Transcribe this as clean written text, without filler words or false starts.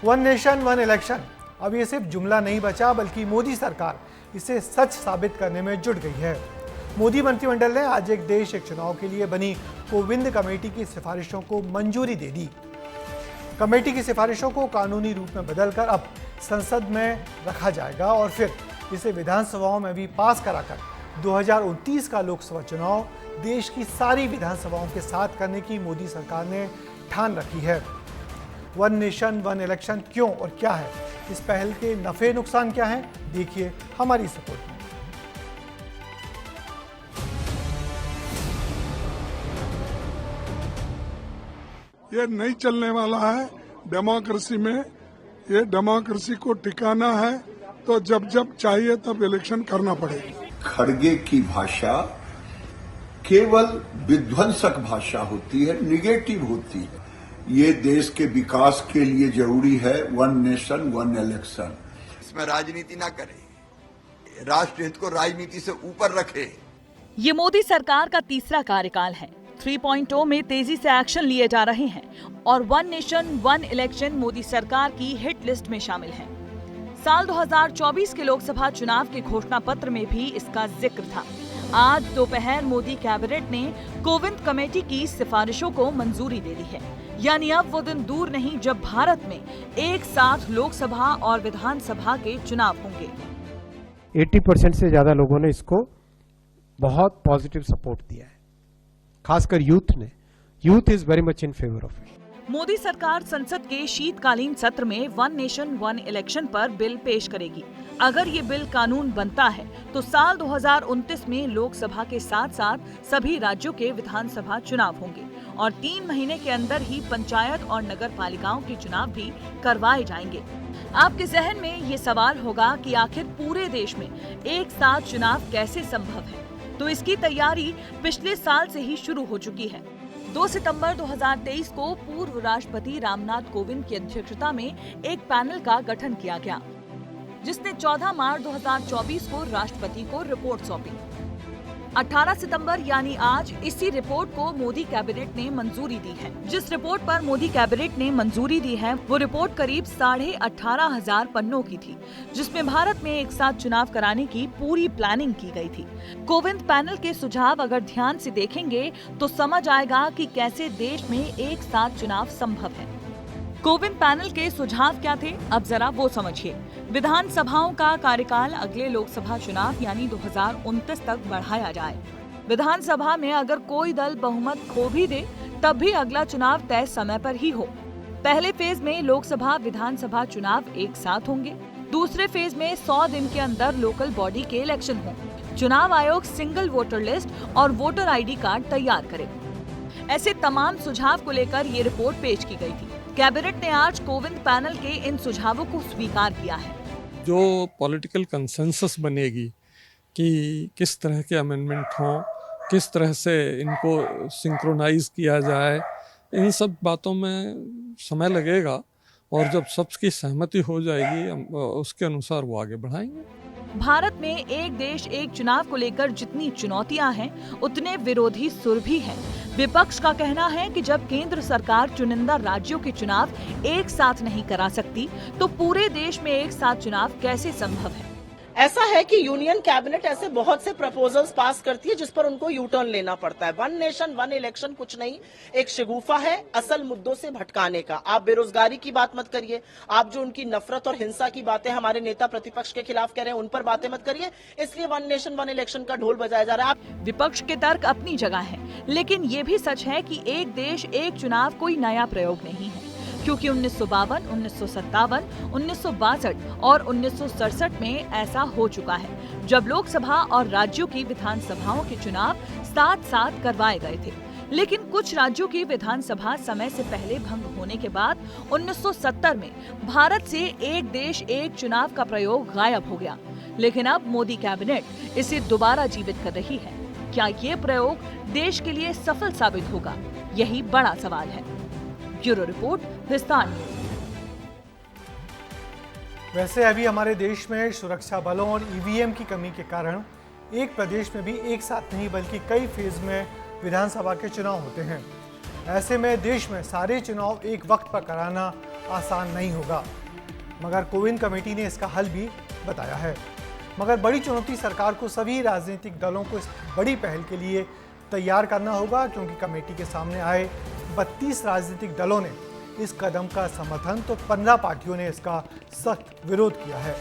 One nation one election अब ये सिर्फ जुमला नहीं बचा, बल्कि मोदी सरकार इसे सच साबित करने में जुट गई है। मोदी मंत्रिमंडल ने आज एक देश एक चुनाव के लिए बनी कोविंद कमेटी की सिफारिशों को मंजूरी दे दी। कमेटी की सिफारिशों को कानूनी रूप में बदलकर अब संसद में रखा जाएगा और फिर इसे विधानसभाओं में भी पास कराकर 2029 का लोकसभा चुनाव देश की सारी विधानसभाओं के साथ करने की मोदी सरकार ने ठान रखी है। वन नेशन वन इलेक्शन क्यों और क्या है, इस पहल के नफे नुकसान क्या हैं, देखिए हमारी रिपोर्ट में। ये नहीं चलने वाला है डेमोक्रेसी में। ये डेमोक्रेसी को टिकाना है तो जब जब चाहिए तब इलेक्शन करना पड़ेगा। खड़गे की भाषा केवल विध्वंसक भाषा होती है, निगेटिव होती है। ये देश के विकास के लिए जरूरी है वन नेशन वन इलेक्शन। इसमें राजनीति ना करे, राष्ट्र हित को राजनीति से ऊपर रखे। ये मोदी सरकार का तीसरा कार्यकाल है। 3.0 में तेजी से एक्शन लिए जा रहे हैं और one nation one election Modi सरकार की हिट लिस्ट में शामिल है। साल 2024 के लोकसभा चुनाव के घोषणा पत्र में भी इसका जिक्र था। आज दोपहर मोदी कैबिनेट ने कोविंद कमेटी की सिफारिशों को मंजूरी दे दी है। यानी अब वो दिन दूर नहीं जब भारत में एक साथ लोकसभा और विधानसभा के चुनाव होंगे। 80% से ज्यादा लोगों ने इसको बहुत पॉजिटिव सपोर्ट दिया है, खासकर यूथ ने। Youth is very much in favour of it. Modi सरकार संसद के शीतकालीन सत्र में वन नेशन वन इलेक्शन पर बिल पेश करेगी। अगर ये बिल कानून बनता है तो साल 2029 में लोकसभा के साथ साथ सभी राज्यों के विधानसभा चुनाव होंगे और 3 महीने के अंदर ही पंचायत और नगर पालिकाओं के चुनाव भी करवाए जाएंगे। आपके जहन में ये सवाल होगा कि आखिर पूरे देश में एक साथ चुनाव कैसे संभव है? तो इसकी तैयारी पिछले साल से ही शुरू हो चुकी है। 2 सितंबर 2023 को पूर्व राष्ट्रपति रामनाथ कोविंद की अध्यक्षता में एक पैनल का गठन किया गया, जिसने 14 मार्च 2024 को राष्ट्रपति को रिपोर्ट सौंपी। 18 सितंबर यानी आज इसी रिपोर्ट को मोदी कैबिनेट ने मंजूरी दी है। जिस रिपोर्ट पर मोदी कैबिनेट ने मंजूरी दी है वो रिपोर्ट करीब 18,500 पन्नों की थी, जिसमें भारत में एक साथ चुनाव कराने की पूरी प्लानिंग की गई थी। कोविंद पैनल के सुझाव अगर ध्यान से देखेंगे तो समझ आएगा कि कैसे देश में एक साथ चुनाव संभव है। कोविंद पैनल के सुझाव क्या थे, अब जरा वो समझिए। विधानसभाओं का कार्यकाल अगले लोकसभा चुनाव यानी 2029 तक बढ़ाया जाए। विधानसभा में अगर कोई दल बहुमत खो भी दे तब भी अगला चुनाव तय समय पर ही हो। पहले फेज में लोकसभा विधानसभा चुनाव एक साथ होंगे। दूसरे फेज में 100 दिन के अंदर लोकल बॉडी के इलेक्शन हों। चुनाव आयोग सिंगल वोटर लिस्ट और वोटर ID कार्ड तैयार करे। ऐसे तमाम सुझाव को लेकर ये रिपोर्ट पेश की गई थी। कैबिनेट ने आज कोविंद पैनल के इन सुझावों को स्वीकार किया है। जो पॉलिटिकल कंसेंसस बनेगी कि किस तरह के अमेंडमेंट हों, किस तरह से इनको सिंक्रोनाइज किया जाए, इन सब बातों में समय लगेगा और जब सबकी सहमति हो जाएगी उसके अनुसार वो आगे बढ़ाएंगे। भारत में एक देश एक चुनाव को लेकर जितनी चुनौतियां हैं उतने विरोधी सुर भी हैं। विपक्ष का कहना है कि जब केंद्र सरकार चुनिंदा राज्यों के चुनाव एक साथ नहीं करा सकती तो पूरे देश में एक साथ चुनाव कैसे संभव है। ऐसा है कि यूनियन कैबिनेट ऐसे बहुत से प्रपोजल्स पास करती है जिस पर उनको यू टर्न लेना पड़ता है। वन नेशन वन इलेक्शन कुछ नहीं, एक शिगुफा है असल मुद्दों से भटकाने का। आप बेरोजगारी की बात मत करिए, आप जो उनकी नफरत और हिंसा की बातें हमारे नेता प्रतिपक्ष के खिलाफ कह रहे हैं उन पर बातें मत करिए, इसलिए वन नेशन वन इलेक्शन का ढोल बजाया जा रहा है। विपक्ष के तर्क अपनी जगह है, लेकिन ये भी सच है कि एक देश एक चुनाव कोई नया प्रयोग नहीं है, क्योंकि 1952, 1957, 1962 और 1967 में ऐसा हो चुका है जब लोकसभा और राज्यों की विधानसभाओं के चुनाव साथ साथ करवाए गए थे। लेकिन कुछ राज्यों की विधानसभा समय से पहले भंग होने के बाद 1970 में भारत से एक देश एक चुनाव का प्रयोग गायब हो गया। लेकिन अब मोदी कैबिनेट इसे दोबारा जीवित कर रही है। क्या ये प्रयोग देश के लिए सफल साबित होगा? यही बड़ा सवाल है। ब्यूरो रिपोर्ट, विस्तार। वैसे अभी हमारे देश में सुरक्षा बलों और ईवीएम की कमी के कारण एक प्रदेश में भी एक साथ नहीं बल्कि कई फेज में विधानसभा के चुनाव होते हैं। ऐसे में देश में सारे चुनाव एक वक्त पर कराना आसान नहीं होगा, मगर कोविंद कमेटी ने इसका हल भी बताया है। मगर बड़ी चुनौती सरकार को सभी राजनीतिक दलों को इस बड़ी पहल के लिए तैयार करना होगा, क्योंकि कमेटी के सामने आए 32 राजनीतिक दलों ने इस कदम का समर्थन तो 15 पार्टियों ने इसका सख्त विरोध किया है।